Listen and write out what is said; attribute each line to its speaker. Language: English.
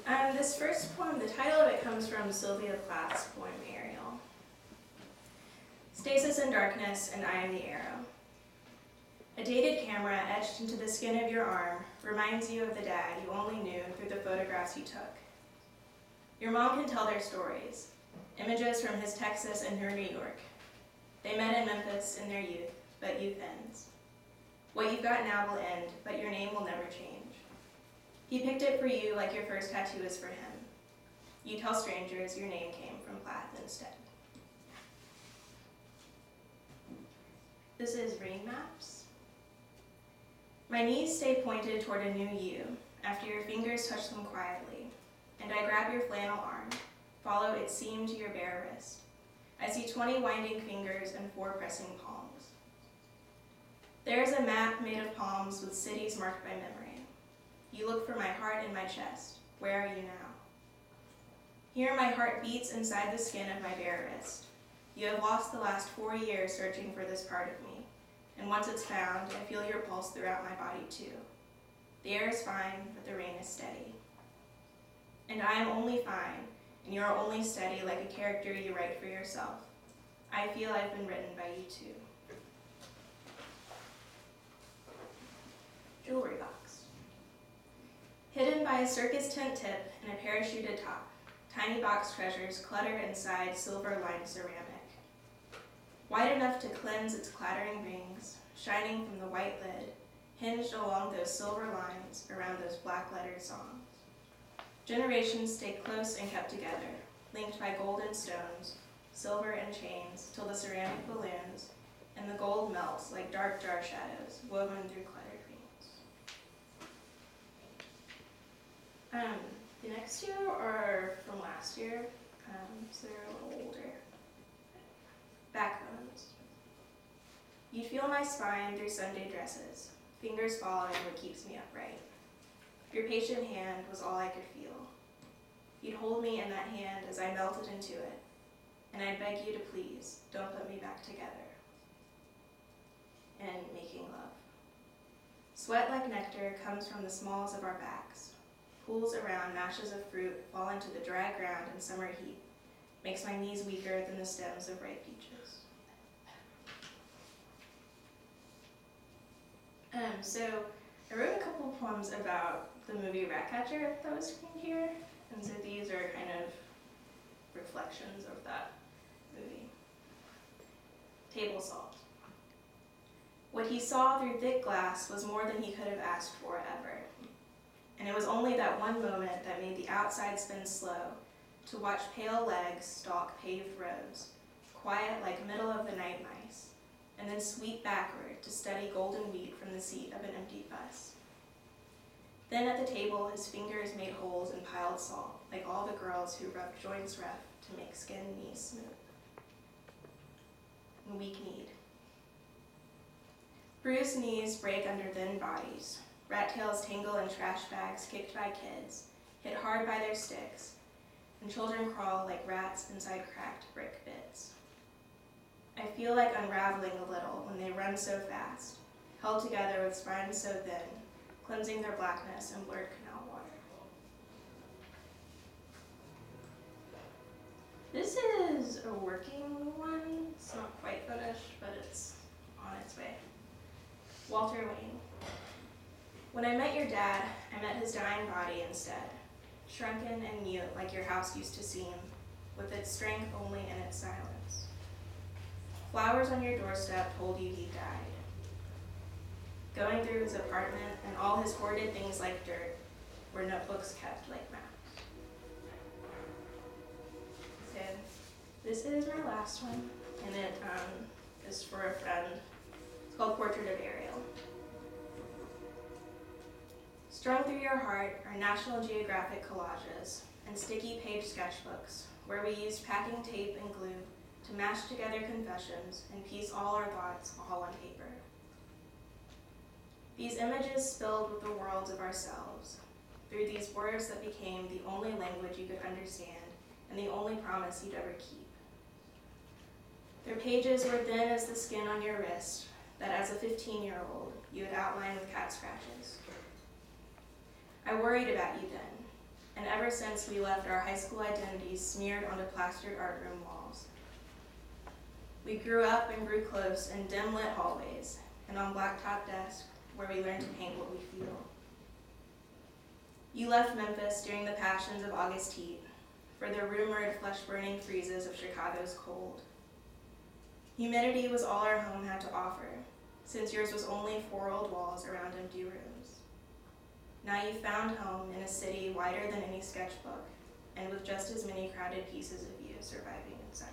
Speaker 1: This first poem, the title of it comes from Sylvia Plath's poem, Ariel. Stasis and darkness, and I am the arrow. A dated camera etched into the skin of your arm reminds you of the dad you only knew through the photographs you took. Your mom can tell their stories, images from his Texas and her New York. They met in Memphis in their youth, but youth ends. What you've got now will end, but your name will never change. He picked it for you like your first tattoo is for him. You tell strangers your name came from Plath instead. This is Rain Maps. My knees stay pointed toward a new you after your fingers touch them quietly, and I grab your flannel arm, follow its seam to your bare wrist. I see 20 winding fingers and 4 pressing palms. There is a map made of palms with cities marked by memory. You look for my heart in my chest. Where are you now? Here my heart beats inside the skin of my bare wrist. You have lost the last 4 years searching for this part of me, and once it's found, I feel your pulse throughout my body too. The air is fine, but the rain is steady. And I am only fine, and you are only steady like a character you write for yourself. I feel I've been written by you too. Jewelry box. Hidden by a circus tent tip and a parachuted top, tiny box treasures clutter inside silver-lined ceramic. Wide enough to cleanse its clattering rings, shining from the white lid, hinged along those silver lines around those black-lettered songs. Generations stay close and kept together, linked by golden stones, silver and chains, till the ceramic balloons, and the gold melts like dark jar shadows woven through cluttered rings. The next two are from last year, so they're a little older. Backbones. You'd feel my spine through Sunday dresses, fingers following what keeps me upright. Your patient hand was all I could feel. You'd hold me in that hand as I melted into it, and I'd beg you to please, don't put me back together. And making love. Sweat like nectar comes from the smalls of our backs. Pools around mashes of fruit fall into the dry ground in summer heat, makes my knees weaker than the stems of ripe peaches. So I wrote a couple of poems about the movie Ratcatcher that was screened here, and so these are kind of reflections of that movie. Table salt. What he saw through thick glass was more than he could have asked for ever. And it was only that one moment that made the outside spin slow to watch pale legs stalk paved roads, quiet like middle-of-the-night mice, and then sweep backward to study golden wheat from the seat of an empty bus. Then at the table, his fingers made holes in piled salt, like all the girls who rubbed joints rough to make skin knees smooth. And weak-kneed. Bruised knees break under thin bodies. Rat tails tangle in trash bags kicked by kids, hit hard by their sticks, and children crawl like rats inside cracked brick bits. I feel like unraveling a little when they run so fast, held together with spines so thin, cleansing their blackness in blurred canal water. This is a working one. It's not quite finished, but it's on its way. Walter Wayne. When I met your dad, I met his dying body instead, shrunken and mute like your house used to seem, with its strength only in its silence. Flowers on your doorstep told you he died. Going through his apartment and all his hoarded things like dirt were notebooks kept like maps. So this is my last one, and it is for a friend. It's called Portrait of Ariel. Strung through your heart are National Geographic collages and sticky page sketchbooks where we used packing tape and glue to mash together confessions and piece all our thoughts all on paper. These images spilled with the worlds of ourselves through these words that became the only language you could understand and the only promise you'd ever keep. Their pages were thin as the skin on your wrist that as a 15-year-old you had outlined with cat scratches. I worried about you then, and ever ever since we left our high school identities smeared onto plastered art room walls. We grew up and grew close in dim-lit hallways and on blacktop desks where we learned to paint what we feel. You left Memphis during the passions of August heat for the rumored flesh-burning freezes of Chicago's cold. Humidity was all our home had to offer, since yours was only 4 old walls around empty rooms. Now you found home in a city wider than any sketchbook, and with just as many crowded pieces of you surviving inside.